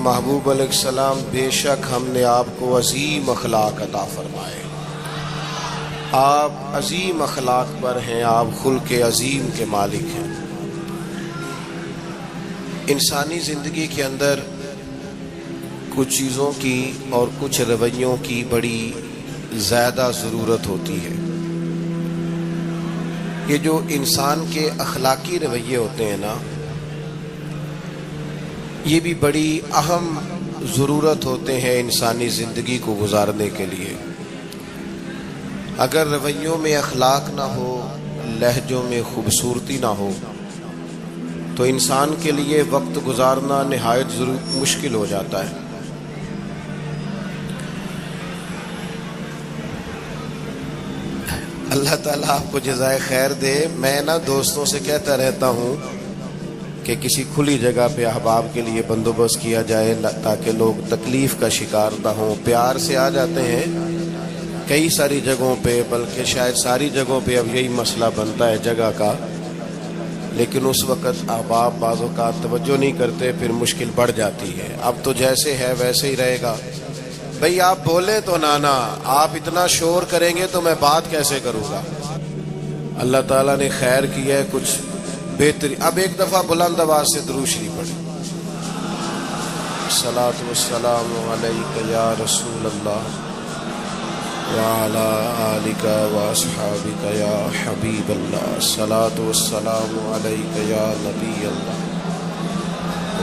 محبوب علیہ السلام بے شک ہم نے آپ کو عظیم اخلاق عطا فرمائے. آپ عظیم اخلاق پر ہیں، آپ خلق عظیم کے مالک ہیں. انسانی زندگی کے اندر کچھ چیزوں کی اور کچھ رویوں کی بڑی زیادہ ضرورت ہوتی ہے. یہ جو انسان کے اخلاقی رویے ہوتے ہیں نا، یہ بھی بڑی اہم ضرورت ہوتے ہیں انسانی زندگی کو گزارنے کے لیے. اگر رویوں میں اخلاق نہ ہو، لہجوں میں خوبصورتی نہ ہو، تو انسان کے لیے وقت گزارنا نہایت مشکل ہو جاتا ہے. اللہ تعالیٰ آپ کو جزائے خیر دے. میں دوستوں سے کہتا رہتا ہوں کہ کسی کھلی جگہ پہ احباب کے لیے بندوبست کیا جائے تاکہ لوگ تکلیف کا شکار نہ ہوں. پیار سے آ جاتے ہیں کئی ساری جگہوں پہ، بلکہ شاید ساری جگہوں پہ اب یہی مسئلہ بنتا ہے جگہ کا، لیکن اس وقت احباب بعض اوقات توجہ نہیں کرتے، پھر مشکل بڑھ جاتی ہے. اب تو جیسے ہے ویسے ہی رہے گا. بھئی آپ بولیں تو نانا، آپ اتنا شور کریں گے تو میں بات کیسے کروں گا. اللہ تعالیٰ نے خیر کیا ہے، کچھ بہترین. اب ایک دفعہ بلند آواز سے درود شریف پڑھیں. الصلاۃ والسلام علیک یا رسول اللہ وعلی آلک واصحابک یا حبیب اللہ. الصلاۃ والسلام علیک یا نبی اللہ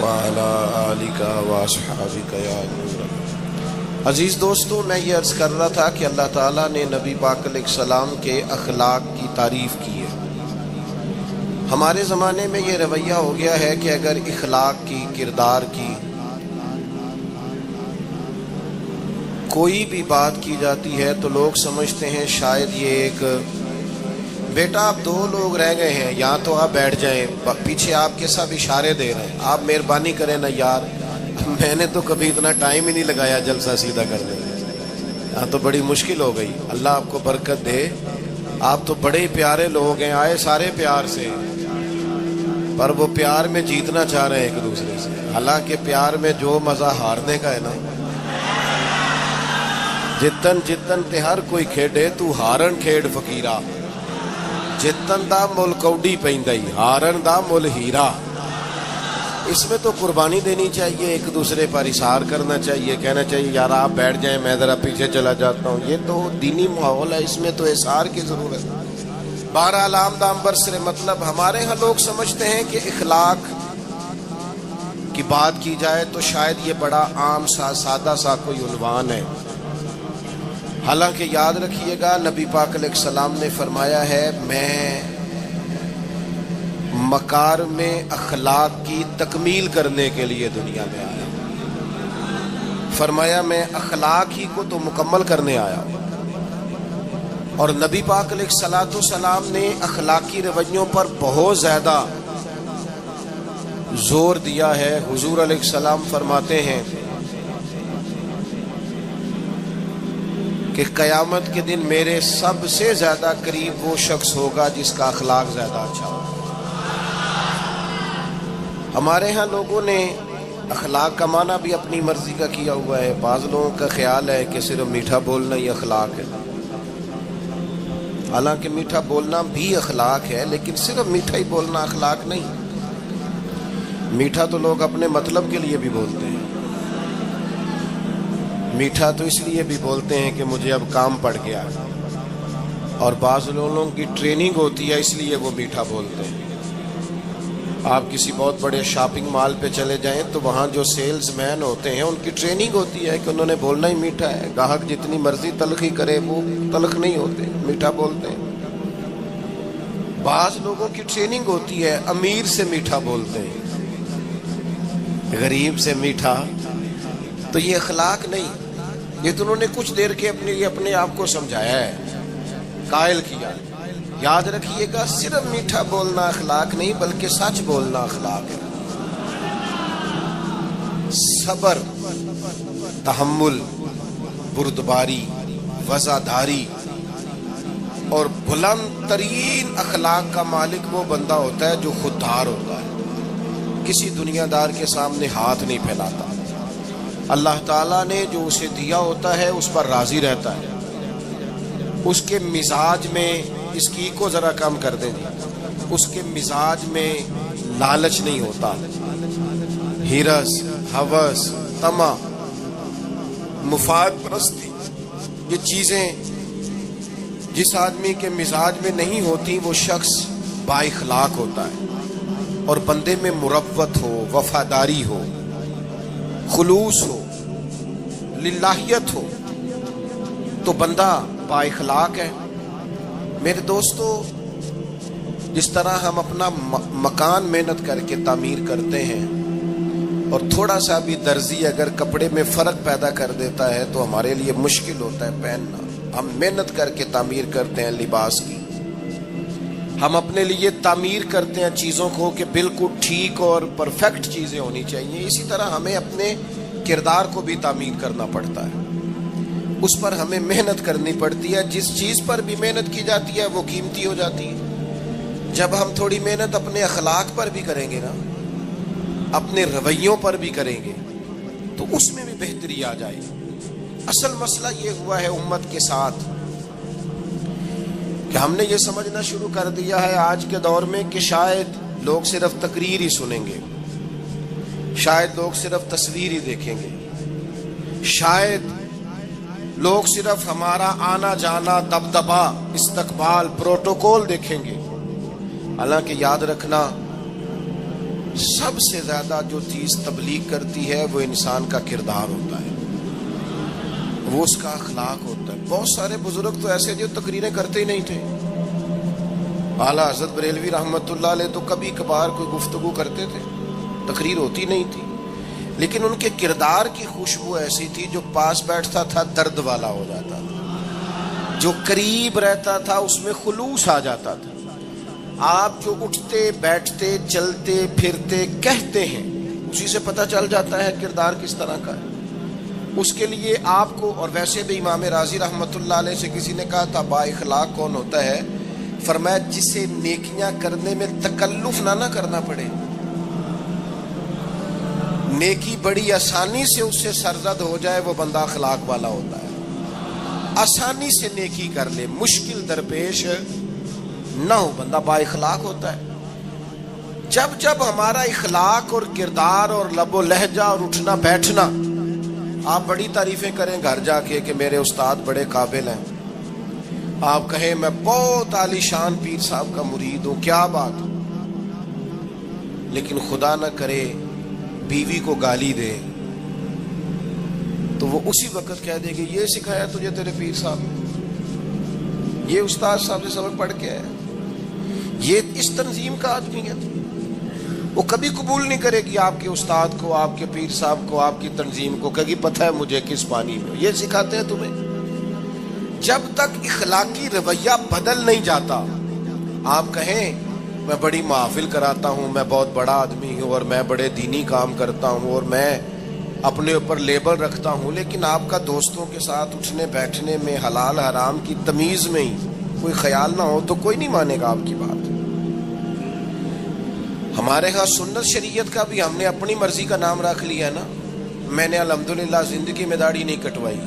وعلی آلک واصحابک یا نور اللہ. عزیز دوستو، میں یہ عرض کر رہا تھا کہ اللہ تعالیٰ نے نبی پاک علیہ السلام کے اخلاق کی تعریف کی ہے. ہمارے زمانے میں یہ رویہ ہو گیا ہے کہ اگر اخلاق کی، کردار کی کوئی بھی بات کی جاتی ہے تو لوگ سمجھتے ہیں شاید یہ ایک بیٹا آپ دو لوگ رہ گئے ہیں، یہاں تو آپ بیٹھ جائیں، پیچھے آپ کے ساتھ اشارے دے رہے ہیں، آپ مہربانی کریں نا یار. میں نے تو کبھی اتنا ٹائم ہی نہیں لگایا جلسہ سیدھا کرنے میں، یہاں تو بڑی مشکل ہو گئی. اللہ آپ کو برکت دے. آپ تو بڑے پیارے لوگ ہیں، آئے سارے پیار سے، پر وہ پیار میں جیتنا چاہ رہے ہیں ایک دوسرے سے. حالانکہ پیار میں جو مزہ ہارنے کا ہے نا، جتن جتن تے ہر کوئی کھیڈے تو ہارن کھیڈ فقیرا، جتن دا مل کوڈی پیندائی ہارن دا مل ہیرا. اس میں تو قربانی دینی چاہیے، ایک دوسرے پر اثار کرنا چاہیے، کہنا چاہیے یار آپ بیٹھ جائیں میں ذرا پیچھے چلا جاتا ہوں. یہ تو دینی ماحول ہے، اس میں تو اثار کی ضرورت ہے. بہرحال آمدام برسر مطلب ہمارے ہاں لوگ سمجھتے ہیں کہ اخلاق کی بات کی جائے تو شاید یہ بڑا عام سا سادہ سا کوئی عنوان ہے. حالانکہ یاد رکھیے گا نبی پاک علیہ السلام نے فرمایا ہے میں مکارم اخلاق کی تکمیل کرنے کے لیے دنیا میں آیا. فرمایا میں اخلاق ہی کو تو مکمل کرنے آیا. اور نبی پاک علیہ الصلوۃ والسلام نے اخلاقی رویوں پر بہت زیادہ زور دیا ہے. حضور علیہ السلام فرماتے ہیں کہ قیامت کے دن میرے سب سے زیادہ قریب وہ شخص ہوگا جس کا اخلاق زیادہ اچھا ہو. ہمارے ہاں لوگوں نے اخلاق کا معنی بھی اپنی مرضی کا کیا ہوا ہے. بعض لوگوں کا خیال ہے کہ صرف میٹھا بولنا ہی اخلاق ہے. حالانکہ میٹھا بولنا بھی اخلاق ہے، لیکن صرف میٹھا ہی بولنا اخلاق نہیں. میٹھا تو لوگ اپنے مطلب کے لیے بھی بولتے ہیں. میٹھا تو اس لیے بھی بولتے ہیں کہ مجھے اب کام پڑ گیا، اور بعض لوگوں کی ٹریننگ ہوتی ہے اس لیے وہ میٹھا بولتے ہیں. آپ کسی بہت بڑے شاپنگ مال پہ چلے جائیں تو وہاں جو سیلز مین ہوتے ہیں ان کی ٹریننگ ہوتی ہے کہ انہوں نے بولنا ہی میٹھا ہے. گاہک جتنی مرضی تلخی کرے وہ تلخ نہیں ہوتے، میٹھا بولتے ہیں. بعض لوگوں کی ٹریننگ ہوتی ہے امیر سے میٹھا بولتے ہیں، غریب سے میٹھا. تو یہ اخلاق نہیں، یہ تو انہوں نے کچھ دیر کے اپنے آپ کو سمجھایا ہے، قائل کیا. یاد رکھیے گا صرف میٹھا بولنا اخلاق نہیں بلکہ سچ بولنا اخلاق ہے. صبر، تحمل، بردباری، وفاداری اور بلند ترین اخلاق کا مالک وہ بندہ ہوتا ہے جو خوددار ہوتا ہے، کسی دنیا دار کے سامنے ہاتھ نہیں پھیلاتا. اللہ تعالیٰ نے جو اسے دیا ہوتا ہے اس پر راضی رہتا ہے. اس کے مزاج میں اس کی کو ذرا کم کر دیں جی. اس کے مزاج میں لالچ نہیں ہوتا. ہرس، ہوس، طمع، مفاد پرستی، یہ چیزیں جس آدمی کے مزاج میں نہیں ہوتی وہ شخص با اخلاق ہوتا ہے. اور بندے میں مروت ہو، وفاداری ہو، خلوص ہو، للہیت ہو تو بندہ با اخلاق ہے. میرے دوستو، جس طرح ہم اپنا مکان محنت کر کے تعمیر کرتے ہیں اور تھوڑا سا بھی درزی اگر کپڑے میں فرق پیدا کر دیتا ہے تو ہمارے لیے مشکل ہوتا ہے پہننا. ہم محنت کر کے تعمیر کرتے ہیں لباس کی. ہم اپنے لیے تعمیر کرتے ہیں چیزوں کو کہ بالکل ٹھیک اور پرفیکٹ چیزیں ہونی چاہیے. اسی طرح ہمیں اپنے کردار کو بھی تعمیر کرنا پڑتا ہے. اس پر ہمیں محنت کرنی پڑتی ہے. جس چیز پر بھی محنت کی جاتی ہے وہ قیمتی ہو جاتی ہے. جب ہم تھوڑی محنت اپنے اخلاق پر بھی کریں گے نا، اپنے رویوں پر بھی کریں گے تو اس میں بھی بہتری آ جائے. اصل مسئلہ یہ ہوا ہے امت کے ساتھ کہ ہم نے یہ سمجھنا شروع کر دیا ہے آج کے دور میں کہ شاید لوگ صرف تقریر ہی سنیں گے، شاید لوگ صرف تصویر ہی دیکھیں گے، شاید لوگ صرف ہمارا آنا جانا، دبدبا، استقبال، پروٹوکول دیکھیں گے. حالانکہ یاد رکھنا، سب سے زیادہ جو چیز تبلیغ کرتی ہے وہ انسان کا کردار ہوتا ہے، وہ اس کا اخلاق ہوتا ہے. بہت سارے بزرگ تو ایسے جو تقریریں کرتے ہی نہیں تھے. اعلیٰ حضرت بریلوی رحمۃ اللہ علیہ تو کبھی کبھار کوئی گفتگو کرتے تھے، تقریر ہوتی نہیں تھی، لیکن ان کے کردار کی خوشبو ایسی تھی جو پاس بیٹھتا تھا درد والا ہو جاتا تھا، جو قریب رہتا تھا اس میں خلوص آ جاتا تھا. آپ جو اٹھتے بیٹھتے چلتے پھرتے کہتے ہیں اسی سے پتہ چل جاتا ہے کردار کس طرح کا ہے. اس کے لیے آپ کو، اور ویسے بھی امام راضی رحمۃ اللہ علیہ سے کسی نے کہا تھا با اخلاق کون ہوتا ہے؟ فرمایا جسے نیکیاں کرنے میں تکلف نہ کرنا پڑے. نیکی بڑی آسانی سے اس سے سرزد ہو جائے وہ بندہ اخلاق والا ہوتا ہے. آسانی سے نیکی کر لے، مشکل درپیش نہ ہو، بندہ با اخلاق ہوتا ہے. جب جب ہمارا اخلاق اور کردار اور لب و لہجہ اور اٹھنا بیٹھنا، آپ بڑی تعریفیں کریں گھر جا کے کہ میرے استاد بڑے قابل ہیں، آپ کہیں میں بہت عالی شان پیر صاحب کا مرید ہوں، کیا بات، لیکن خدا نہ کرے بیوی کو گالی دے تو وہ اسی وقت کہہ دے گی یہ سکھایا تجھے تیرے پیر صاحب نے، یہ استاد صاحب سے سبق پڑھ کے آیا، یہ اس تنظیم کا آدمی ہے. وہ کبھی قبول نہیں کرے گی آپ کے استاد کو، آپ کے پیر صاحب کو، آپ کی تنظیم کو، کہے گی پتہ ہے مجھے کس پانی میں یہ سکھاتے ہیں تمہیں. جب تک اخلاقی رویہ بدل نہیں جاتا، آپ کہیں میں بڑی محافل کراتا ہوں، میں بہت بڑا آدمی ہوں اور میں بڑے دینی کام کرتا ہوں اور میں اپنے اوپر لیبل رکھتا ہوں، لیکن آپ کا دوستوں کے ساتھ اٹھنے بیٹھنے میں حلال حرام کی تمیز میں ہی کوئی خیال نہ ہو تو کوئی نہیں مانے گا آپ کی بات. ہمارے ہاں سنت شریعت کا بھی ہم نے اپنی مرضی کا نام رکھ لیا نا. میں نے الحمدللہ زندگی میں داڑھی نہیں کٹوائی،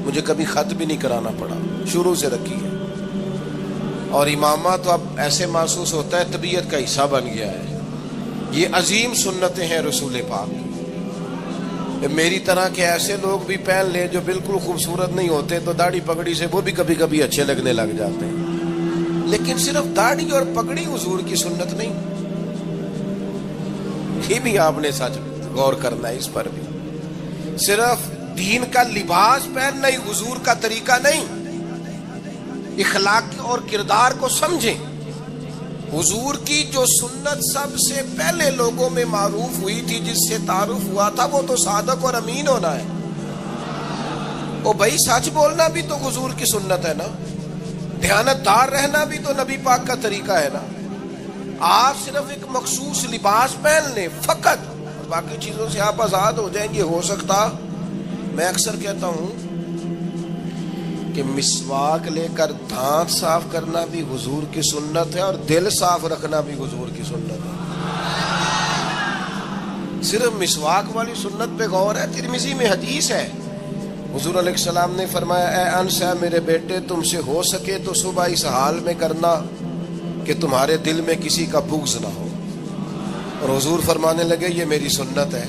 مجھے کبھی خط بھی نہیں کرانا پڑا، شروع سے رکھی ہے. اور امامہ تو اب ایسے محسوس ہوتا ہے طبیعت کا حصہ بن گیا ہے. یہ عظیم سنتیں ہیں رسول پاک کی. میری طرح کے ایسے لوگ بھی پہن لیں جو بالکل خوبصورت نہیں ہوتے تو داڑھی پگڑی سے وہ بھی کبھی کبھی اچھے لگنے لگ جاتے ہیں، لیکن صرف داڑھی اور پگڑی حضور کی سنت نہیں. یہ بھی آپ نے سچ غور کرنا ہے اس پر بھی. صرف دین کا لباس پہننا ہی حضور کا طریقہ نہیں. اخلاق اور کردار کو سمجھیں. حضور کی جو سنت سب سے پہلے لوگوں میں معروف ہوئی تھی، جس سے تعارف ہوا تھا، وہ تو صادق اور امین ہونا ہے. او بھائی سچ بولنا بھی تو حضور کی سنت ہے نا، دیانتدار رہنا بھی تو نبی پاک کا طریقہ ہے نا. آپ صرف ایک مخصوص لباس پہن لیں فقط اور باقی چیزوں سے آپ آزاد ہو جائیں گے. ہو سکتا، میں اکثر کہتا ہوں کہ مسواک لے کر دانت صاف کرنا بھی حضور کی سنت ہے اور دل صاف رکھنا بھی حضور کی سنت ہے. صرف مسواک والی سنت پہ غور ہے. ترمذی میں حدیث ہے، حضور علیہ السلام نے فرمایا اے انس ہے میرے بیٹے، تم سے ہو سکے تو صبح اس حال میں کرنا کہ تمہارے دل میں کسی کا بغض نہ ہو. اور حضور فرمانے لگے یہ میری سنت ہے.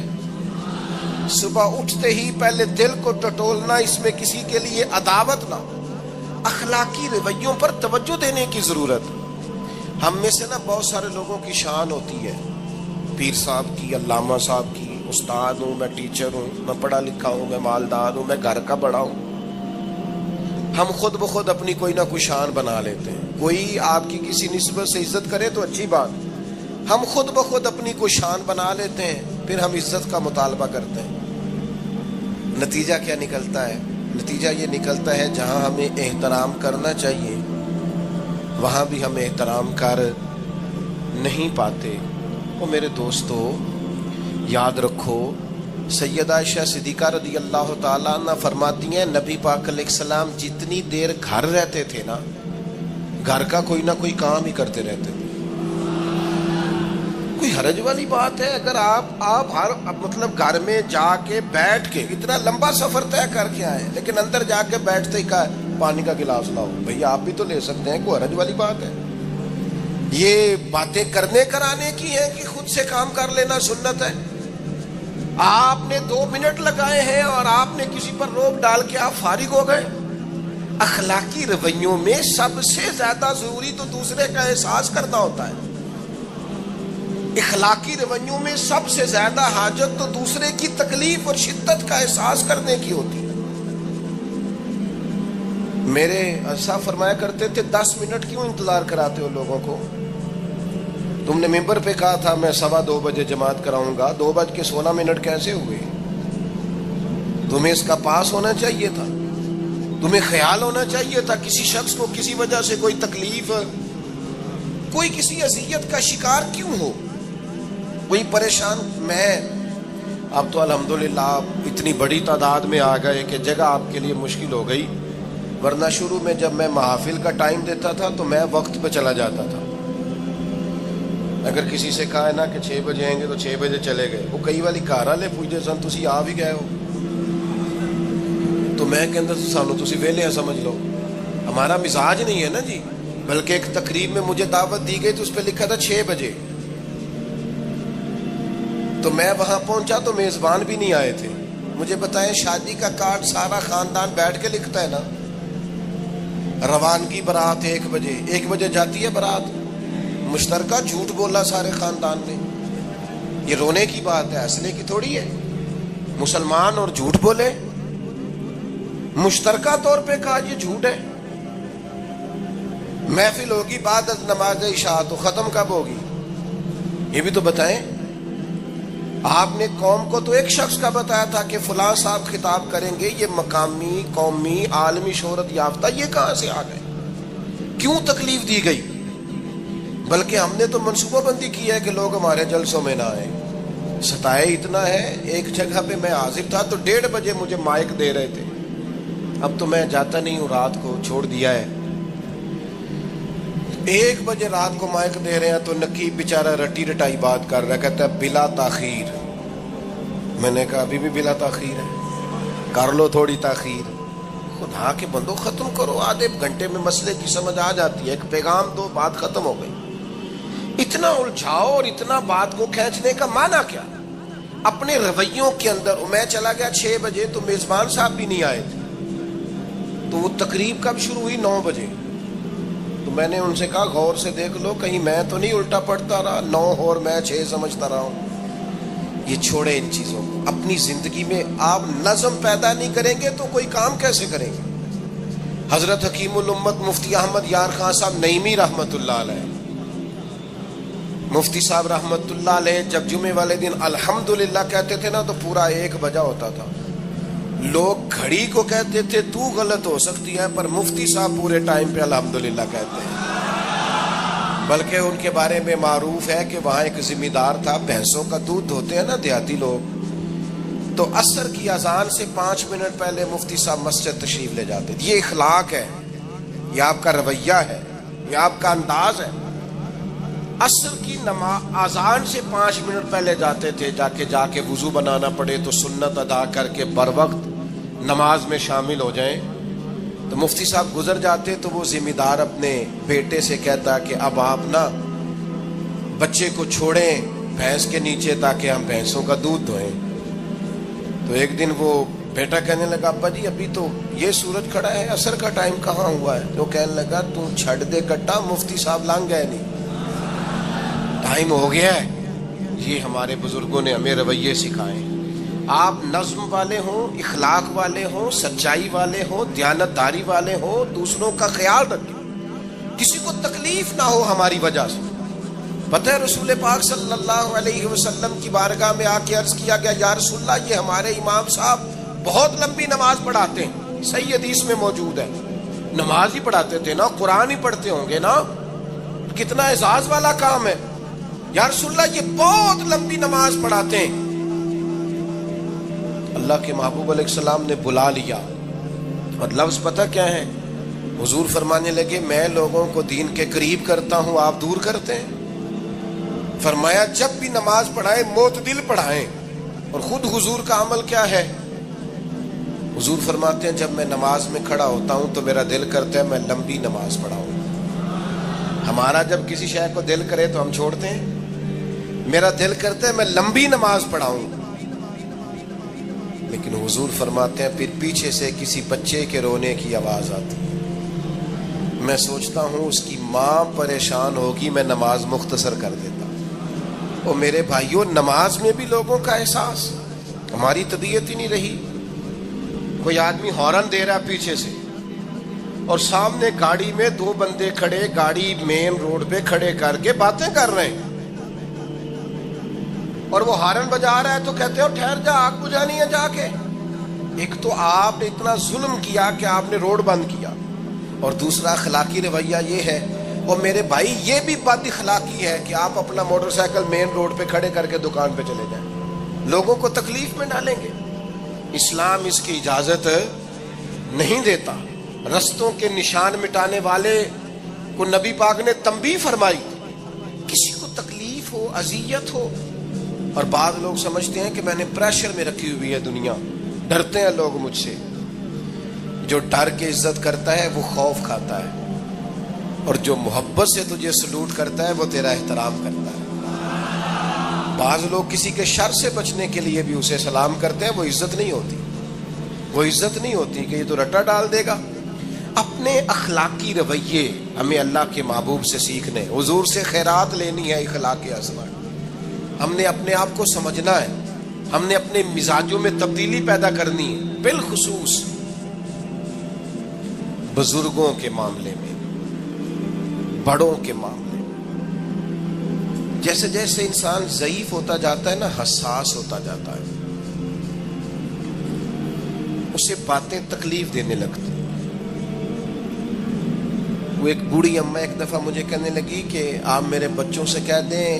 صبح اٹھتے ہی پہلے دل کو ٹٹولنا، اس میں کسی کے لیے عداوت نہ ہو. اخلاقی رویوں پر توجہ دینے کی ضرورت. ہم میں سے نا بہت سارے لوگوں کی شان ہوتی ہے، پیر صاحب کی، علامہ صاحب کی، استاد ہوں، میں ٹیچر ہوں، میں پڑھا لکھا ہوں، میں مالدار ہوں، میں گھر کا بڑا ہوں. ہم خود بخود اپنی کوئی نہ کوئی شان بنا لیتے ہیں. کوئی آپ کی کسی نسبت سے عزت کرے تو اچھی بات، ہم خود بخود اپنی کوئی شان بنا لیتے ہیں، پھر ہم عزت کا مطالبہ کرتے ہیں. نتیجہ کیا نکلتا ہے؟ نتیجہ یہ نکلتا ہے جہاں ہمیں احترام کرنا چاہیے وہاں بھی ہم احترام کر نہیں پاتے. وہ میرے دوستو یاد رکھو، سیدہ عائشہ صدیقہ رضی اللہ تعالیٰ عنہ فرماتی ہیں نبی پاک علیہ السلام جتنی دیر گھر رہتے تھے نا، گھر کا کوئی نہ کوئی کام ہی کرتے رہتے تھے. کوئی حرج والی بات ہے اگر آپ ہر مطلب گھر میں جا کے بیٹھ کے اتنا لمبا سفر طے کر کے آئے لیکن اندر جا کے بیٹھتے ہی کہا پانی کا گلاس لاؤ؟ بھئی آپ بھی تو لے سکتے ہیں، کوئی حرج والی بات ہے؟ یہ باتیں کرنے کرانے کی ہیں کہ خود سے کام کر لینا سنت ہے؟ آپ نے 2 منٹ لگائے ہیں اور آپ نے کسی پر روک ڈال کے آپ فارغ ہو گئے. اخلاقی رویوں میں سب سے زیادہ ضروری تو دوسرے کا احساس کرنا ہوتا ہے. اخلاقی رویوں میں سب سے زیادہ حاجت تو دوسرے کی تکلیف اور شدت کا احساس کرنے کی ہوتی ہے. میرے صاحب فرمایا کرتے تھے 10 منٹ کیوں انتظار کراتے ہو لوگوں کو؟ تم نے ممبر پہ کہا تھا میں 2:15 بجے جماعت کراؤں گا، 2:16 کیسے ہوئے؟ تمہیں اس کا پاس ہونا چاہیے تھا، تمہیں خیال ہونا چاہیے تھا کسی شخص کو کسی وجہ سے کوئی تکلیف، کوئی کسی اذیت کا شکار کیوں ہو، کوئی پریشان. میں اب تو الحمدللہ اتنی بڑی تعداد میں آ گئے کہ جگہ آپ کے لیے مشکل ہو گئی، ورنہ شروع میں جب میں محافل کا ٹائم دیتا تھا تو میں وقت پہ چلا جاتا تھا. اگر کسی سے کہا ہے نا کہ 6 بجے آئیں گے تو 6 بجے چلے گئے. وہ کئی والی گھر والے پوچھتے سن تسی آ بھی گئے ہو تو میں کہتا سانو تسی ویلے ہیں سمجھ لو. ہمارا مزاج نہیں ہے نا جی. بلکہ ایک تقریب میں مجھے دعوت دی گئی تو اس پہ لکھا تھا 6 بجے، تو میں وہاں پہنچا تو میزبان بھی نہیں آئے تھے. مجھے بتائیں شادی کا کارڈ سارا خاندان بیٹھ کے لکھتا ہے نا. روانگی برات 1 بجے، 1 بجے جاتی ہے برات. مشترکہ جھوٹ بولا سارے خاندان نے. یہ رونے کی بات ہے، ہنسنے کی تھوڑی ہے. مسلمان اور جھوٹ بولے، مشترکہ طور پہ کہا یہ جھوٹ ہے. محفل ہوگی بعد از نماز عشاء تو ختم کب ہوگی یہ بھی تو بتائیں. آپ نے قوم کو تو ایک شخص کا بتایا تھا کہ فلاں صاحب خطاب کریں گے، یہ مقامی، قومی، عالمی شہرت یافتہ، یہ کہاں سے آ گئے؟ کیوں تکلیف دی گئی؟ بلکہ ہم نے تو منصوبہ بندی کی ہے کہ لوگ ہمارے جلسوں میں نہ آئیں. ستائے اتنا ہے، ایک جگہ پہ میں حاضر تھا تو 1:30 بجے مجھے مائک دے رہے تھے. اب تو میں جاتا نہیں ہوں، رات کو چھوڑ دیا ہے. 1 بجے رات کو مائک دے رہے ہیں تو نقیب بیچارہ رٹی رٹائی بات کر رہا ہے، کہتا ہے بلا تاخیر. میں نے کہا ابھی بھی بلا تاخیر ہے، کر لو تھوڑی تاخیر. خدا کے بندو ختم کرو، آدھے گھنٹے میں مسئلے کی سمجھ آ جاتی ہے. ایک پیغام دو، بات ختم ہو گئی. اتنا الجھاؤ اور اتنا بات کو کھینچنے کا معنی کیا؟ اپنے رویوں کے اندر. میں چلا گیا 6 بجے تو میزبان صاحب بھی نہیں آئے تھے. تو وہ تقریب کب شروع ہوئی؟ 9 بجے. تو میں نے ان سے کہا غور سے دیکھ لو کہیں میں تو نہیں الٹا پڑتا رہا، 9 اور میں 6 سمجھتا رہا ہوں. یہ چھوڑے ان چیزوں کو. اپنی زندگی میں آپ نظم پیدا نہیں کریں گے تو کوئی کام کیسے کریں گے؟ حضرت حکیم الامت مفتی احمد یار خان صاحب نعیمی رحمت اللہ علیہ، مفتی صاحب رحمت اللہ علیہ جب جمعے والے دن الحمدللہ کہتے تھے نا تو پورا 1 بجا ہوتا تھا. لوگ گھڑی کو کہتے تھے تو غلط ہو سکتی ہے، پر مفتی صاحب پورے ٹائم پہ الحمدللہ کہتے ہیں. بلکہ ان کے بارے میں معروف ہے کہ وہاں ایک ذمہ دار تھا، بھینسوں کا دودھ دھوتے ہیں نا دیہاتی لوگ، تو عصر کی اذان سے 5 منٹ پہلے مفتی صاحب مسجد تشریف لے جاتے تھے. یہ اخلاق ہے، یہ آپ کا رویہ ہے، یہ آپ کا انداز ہے. عصر کی نماز اذان سے 5 منٹ پہلے جاتے تھے، جا کے وضو بنانا پڑے تو سنت ادا کر کے بر وقت نماز میں شامل ہو جائیں. تو مفتی صاحب گزر جاتے تو وہ ذمہ دار اپنے بیٹے سے کہتا کہ اب آپ نا بچے کو چھوڑیں بھینس کے نیچے تاکہ ہم بھینسوں کا دودھ دھوئیں. تو ایک دن وہ بیٹا کہنے لگا ابا جی ابھی تو یہ سورج کھڑا ہے، عصر کا ٹائم کہاں ہوا ہے؟ تو کہنے لگا تو چھڑ دے کٹا، مفتی صاحب لانگ گئے نہیں، ٹائم ہو گیا ہے. یہ ہمارے بزرگوں نے ہمیں رویے سکھائے. آپ نظم والے ہوں، اخلاق والے ہوں، سچائی والے ہوں، دیانت داری والے ہوں، دوسروں کا خیال رکھیں، کسی کو تکلیف نہ ہو ہماری وجہ سے. پتہ ہے رسول پاک صلی اللہ علیہ وسلم کی بارگاہ میں آ کے عرض کیا گیا یا رسول اللہ یہ ہمارے امام صاحب بہت لمبی نماز پڑھاتے ہیں. صحیح حدیث میں موجود ہے، نماز ہی پڑھاتے تھے نا، قرآن ہی پڑھتے ہوں گے نا، کتنا اعزاز والا کام ہے. یا رسول اللہ یہ بہت لمبی نماز پڑھاتے ہیں. اللہ کے محبوب علیہ السلام نے بلا لیا اور لفظ پتہ کیا ہے؟ حضور فرمانے لگے میں لوگوں کو دین کے قریب کرتا ہوں، آپ دور کرتے ہیں. فرمایا جب بھی نماز پڑھائیں معتدل پڑھائیں. اور خود حضور کا عمل کیا ہے؟ حضور فرماتے ہیں جب میں نماز میں کھڑا ہوتا ہوں تو میرا دل کرتا ہے میں لمبی نماز پڑھاؤں. ہمارا جب کسی شے کو دل کرے تو ہم چھوڑتے ہیں، میرا دل کرتا ہے میں لمبی نماز پڑھاؤں. لیکن حضور فرماتے ہیں پھر پیچھے سے کسی بچے کے رونے کی آواز آتی، میں سوچتا ہوں اس کی ماں پریشان ہوگی، میں نماز مختصر کر دیتا. اور میرے بھائیوں نماز میں بھی لوگوں کا احساس، ہماری طبیعت ہی نہیں رہی. کوئی آدمی ہارن دے رہا پیچھے سے اور سامنے گاڑی میں 2 بندے کھڑے، گاڑی مین روڈ پہ کھڑے کر کے باتیں کر رہے ہیں اور وہ ہارن بجا رہا ہے تو کہتے ہو ٹھہر جا، آگ بجھانی ہے جا کے. ایک تو آپ نے اتنا ظلم کیا کہ آپ نے روڈ بند کیا، اور دوسرا اخلاقی رویہ یہ ہے. اور میرے بھائی یہ بھی بد اخلاقی ہے کہ آپ اپنا موٹر سائیکل مین روڈ پہ کھڑے کر کے دکان پہ چلے جائیں، لوگوں کو تکلیف میں ڈالیں گے. اسلام اس کی اجازت نہیں دیتا. رستوں کے نشان مٹانے والے کو نبی پاک نے تنبیہ فرمائی، کسی کو تکلیف ہو، اذیت ہو. اور بعض لوگ سمجھتے ہیں کہ میں نے پریشر میں رکھی ہوئی ہے دنیا، ڈرتے ہیں لوگ مجھ سے. جو ڈر کے عزت کرتا ہے وہ خوف کھاتا ہے، اور جو محبت سے تجھے سلوٹ کرتا ہے وہ تیرا احترام کرتا ہے. بعض لوگ کسی کے شر سے بچنے کے لیے بھی اسے سلام کرتے ہیں، وہ عزت نہیں ہوتی، وہ عزت نہیں ہوتی کہ یہ تو رٹا ڈال دے گا. اپنے اخلاقی رویے ہمیں اللہ کے محبوب سے سیکھنے، حضور سے خیرات لینی ہے. اخلاق اصغر ہم نے اپنے آپ کو سمجھنا ہے، ہم نے اپنے مزاجوں میں تبدیلی پیدا کرنی ہے، بالخصوص بزرگوں کے معاملے میں، بڑوں کے معاملے میں. جیسے جیسے انسان ضعیف ہوتا جاتا ہے نا، حساس ہوتا جاتا ہے، اسے باتیں تکلیف دینے لگتی. وہ ایک بوڑھی اماں ایک دفعہ مجھے کہنے لگی کہ آپ میرے بچوں سے کہہ دیں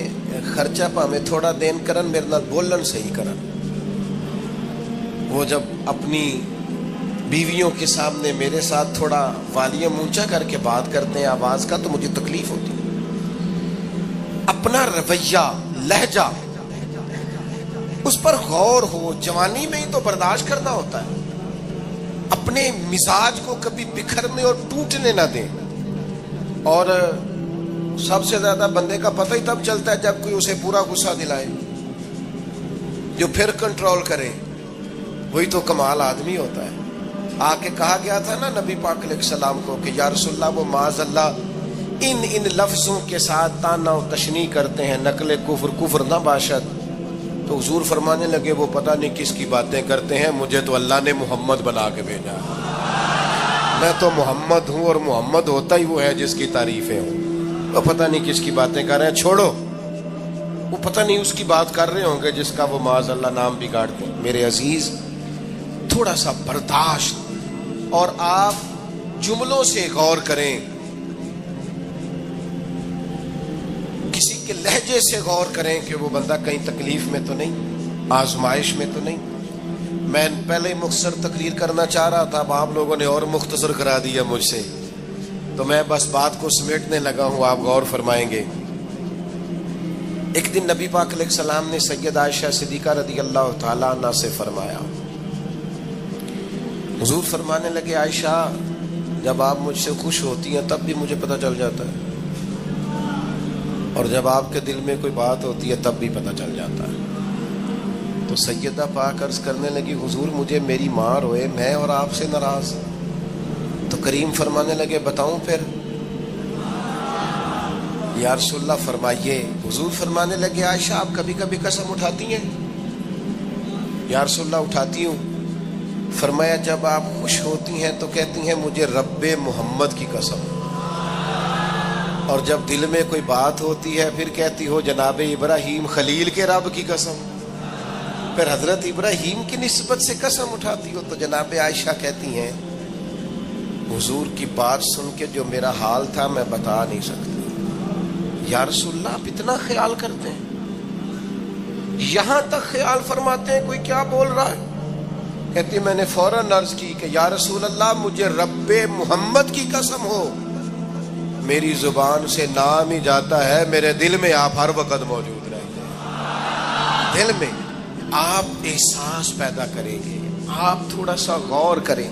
خرچہ پا میں تھوڑا دین کرن، میرے نال بولن صحیح کرن. وہ جب اپنی بیویوں کے سامنے میرے ساتھ تھوڑا والیوم اونچا کر کے بات کرتے ہیں آواز کا تو مجھے تکلیف ہوتی ہے. اپنا رویہ، لہجہ، اس پر غور ہو. جوانی میں ہی تو برداشت کرنا ہوتا ہے. اپنے مزاج کو کبھی بکھرنے اور ٹوٹنے نہ دیں. اور سب سے زیادہ بندے کا پتہ ہی تب چلتا ہے جب کوئی اسے پورا غصہ دلائے، جو پھر کنٹرول کرے، وہی تو کمال آدمی ہوتا ہے. آ کے کہا گیا تھا نا نبی پاک علیہ السلام کو کہ یا رسول اللہ وہ معاذ اللہ ان لفظوں کے ساتھ تانا و تشنیع کرتے ہیں، نقل کفر نہ باشد. تو حضور فرمانے لگے وہ پتہ نہیں کس کی باتیں کرتے ہیں، مجھے تو اللہ نے محمد بنا کے بھیجا، میں تو محمد ہوں، اور محمد ہوتا ہی وہ ہے جس کی تعریفیں ہوں. وہ پتہ نہیں کس کی باتیں کر رہے ہیں، چھوڑو. وہ پتہ نہیں اس کی بات کر رہے ہوں گے جس کا وہ معاذ اللہ نام بگاڑتے ہیں. میرے عزیز تھوڑا سا برداشت، اور آپ جملوں سے غور کریں، کسی کے لہجے سے غور کریں کہ وہ بندہ کہیں تکلیف میں تو نہیں، آزمائش میں تو نہیں. میں پہلے ہی مختصر تقریر کرنا چاہ رہا تھا، اب آپ لوگوں نے اور مختصر کرا دیا مجھ سے، تو میں بس بات کو سمیٹنے لگا ہوں، آپ غور فرمائیں گے. ایک دن نبی پاک علیہ السلام نے سید عائشہ صدیقہ رضی اللہ تعالیٰ عنہ سے فرمایا، حضور فرمانے لگے عائشہ جب آپ مجھ سے خوش ہوتی ہیں تب بھی مجھے پتہ چل جاتا ہے، اور جب آپ کے دل میں کوئی بات ہوتی ہے تب بھی پتہ چل جاتا ہے۔ تو سیدہ پاک عرض کرنے لگی حضور مجھے میری ماں روئے میں اور آپ سے ناراض، تو کریم فرمانے لگے بتاؤں پھر؟ یا رسول اللہ فرمائیے۔ حضور فرمانے لگے عائشہ آپ کبھی کبھی قسم اٹھاتی ہیں؟ یا رسول اللہ اٹھاتی ہوں۔ فرمایا جب آپ خوش ہوتی ہیں تو کہتی ہیں مجھے رب محمد کی قسم، اور جب دل میں کوئی بات ہوتی ہے پھر کہتی ہو جناب ابراہیم خلیل کے رب کی قسم، پھر حضرت ابراہیم کی نسبت سے قسم اٹھاتی ہو۔ تو جناب عائشہ کہتی ہیں حضور کی بات سن کے جو میرا حال تھا میں بتا نہیں سکتی۔ یا رسول اللہ آپ اتنا خیال کرتے ہیں، یہاں تک خیال فرماتے ہیں کوئی کیا بول رہا ہے؟ کہتی میں نے فوراً عرض کی کہ یا رسول اللہ مجھے رب محمد کی قسم ہو، میری زبان سے نام ہی جاتا ہے، میرے دل میں آپ ہر وقت موجود رہتے ہیں۔ دل میں آپ احساس پیدا کریں گے، آپ تھوڑا سا غور کریں،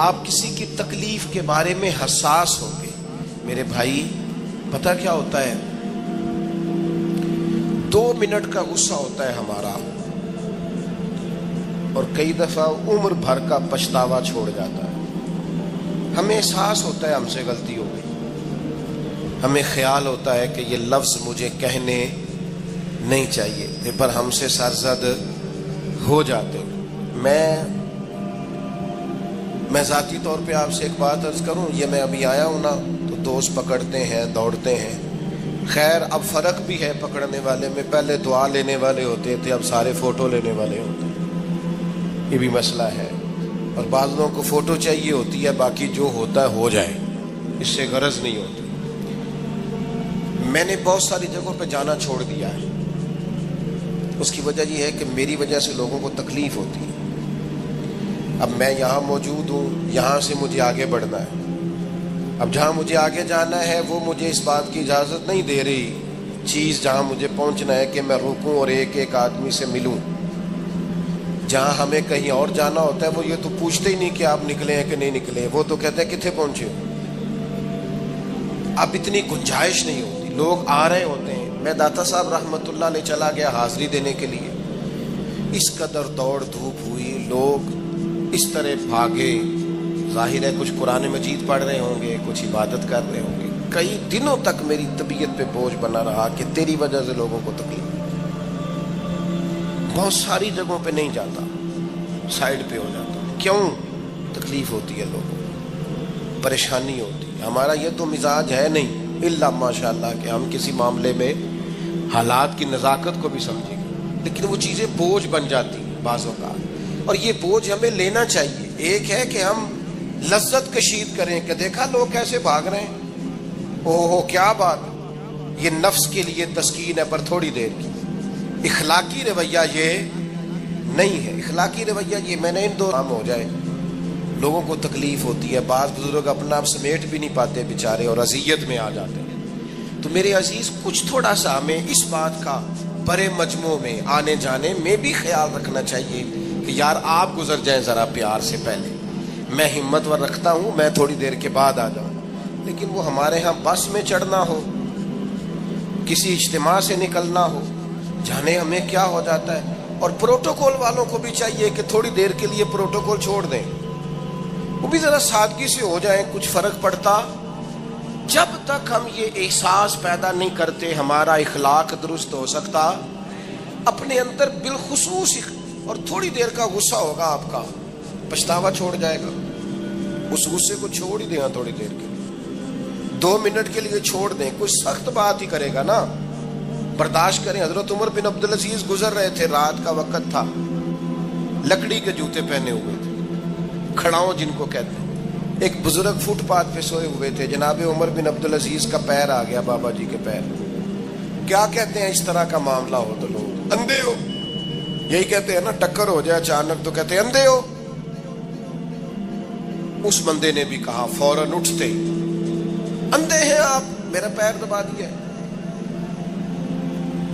آپ کسی کی تکلیف کے بارے میں حساس ہوں گے۔ میرے بھائی پتہ کیا ہوتا ہے، 2 منٹ کا غصہ ہوتا ہے ہمارا، اور کئی دفعہ عمر بھر کا پچھتاوا چھوڑ جاتا ہے۔ ہمیں احساس ہوتا ہے ہم سے غلطی ہو گئی، ہمیں خیال ہوتا ہے کہ یہ لفظ مجھے کہنے نہیں چاہیے تھے، پر ہم سے سرزد ہو جاتے۔ میں ذاتی طور پہ آپ سے ایک بات عرض کروں، یہ میں ابھی آیا ہوں نا تو دوست پکڑتے ہیں دوڑتے ہیں، خیر اب فرق بھی ہے پکڑنے والے میں، پہلے دعا لینے والے ہوتے تھے اب سارے فوٹو لینے والے ہوتے ہیں، یہ بھی مسئلہ ہے۔ اور بعض لوگوں کو فوٹو چاہیے ہوتی ہے، باقی جو ہوتا ہے ہو جائے، اس سے غرض نہیں ہوتی۔ میں نے بہت ساری جگہوں پہ جانا چھوڑ دیا ہے، اس کی وجہ یہ ہے کہ میری وجہ سے لوگوں کو تکلیف ہوتی ہے۔ اب میں یہاں موجود ہوں، یہاں سے مجھے آگے بڑھنا ہے، اب جہاں مجھے آگے جانا ہے وہ مجھے اس بات کی اجازت نہیں دے رہی چیز جہاں مجھے پہنچنا ہے کہ میں رکوں اور ایک ایک آدمی سے ملوں۔ جہاں ہمیں کہیں اور جانا ہوتا ہے وہ یہ تو پوچھتے ہی نہیں کہ آپ نکلے ہیں کہ نہیں نکلے، وہ تو کہتے ہیں کتنے پہنچے ہو۔ اب اتنی گنجائش نہیں ہوتی، لوگ آ رہے ہوتے ہیں۔ میں داتا صاحب رحمت اللہ علیہ چلا گیا حاضری دینے کے لیے، اس قدر دوڑ دھوپ ہوئی، لوگ اس طرح بھاگے، ظاہر ہے کچھ قرآن مجید پڑھ رہے ہوں گے، کچھ عبادت کر رہے ہوں گے۔ کئی دنوں تک میری طبیعت پہ بوجھ بنا رہا کہ تیری وجہ سے لوگوں کو تکلیف۔ بہت ساری جگہوں پہ نہیں جاتا، سائڈ پہ ہو جاتا۔ کیوں؟ تکلیف ہوتی ہے لوگوں کو، پریشانی ہوتی ہے۔ ہمارا یہ تو مزاج ہے نہیں الا ماشاء اللہ کہ ہم کسی معاملے میں حالات کی نزاکت کو بھی سمجھیں گے، لیکن وہ چیزیں بوجھ بن جاتی ہیں بعض اوقات، اور یہ بوجھ ہمیں لینا چاہیے۔ ایک ہے کہ ہم لذت کشید کریں کہ دیکھا لوگ کیسے بھاگ رہے ہیں، اوہ کیا بات، یہ نفس کے لیے تسکین ہے پر تھوڑی دیر کی۔ اخلاقی رویہ یہ نہیں ہے، اخلاقی رویہ یہ میں نے ان دو کام ہو جائے، لوگوں کو تکلیف ہوتی ہے، بعض بزرگ اپنا آپ سمیٹ بھی نہیں پاتے بیچارے اور اذیت میں آ جاتے ہیں۔ تو میرے عزیز کچھ تھوڑا سا ہمیں اس بات کا بڑے مجموع میں آنے جانے میں بھی خیال رکھنا چاہیے کہ یار آپ گزر جائیں ذرا پیار سے پہلے، میں ہمت ور رکھتا ہوں میں تھوڑی دیر کے بعد آ جاؤں۔ لیکن وہ ہمارے ہاں بس میں چڑھنا ہو، کسی اجتماع سے نکلنا ہو، جانے ہمیں کیا ہو جاتا ہے۔ اور پروٹوکول والوں کو بھی چاہیے کہ تھوڑی دیر کے لیے پروٹوکول چھوڑ دیں، وہ بھی ذرا سادگی سے ہو جائیں، کچھ فرق پڑتا۔ جب تک ہم یہ احساس پیدا نہیں کرتے ہمارا اخلاق درست ہو سکتا، اپنے اندر بالخصوص اور تھوڑی دیر کا غصہ ہوگا آپ کا، پچھتاوا چھوڑ جائے گا۔ اس غصے کو چھوڑ ہی دیں تھوڑی دیر کے لیے، 2 منٹ کے لیے چھوڑ دیں، کوئی سخت بات ہی کرے گا نا برداشت کریں۔ حضرت عمر بن عبدالعزیز گزر رہے تھے، رات کا وقت تھا، لکڑی کے جوتے پہنے ہوئے تھے، کھڑاؤں جن کو کہتے ہیں۔ ایک بزرگ فٹ پاتھ پہ سوئے ہوئے تھے، جناب عمر بن عبدالعزیز کا پیر آ گیا، بابا جی کے پیر۔ کیا کہتے ہیں اس طرح کا معاملہ ہو تو لوگ اندھے ہو، یہی کہتے ہیں نا، ٹکر ہو جائے اچانک تو کہتے ہیں اندھے ہو۔ اس بندے نے بھی کہا فوراً اٹھتے، اندھے ہیں آپ، میرا پیر دبا دیا۔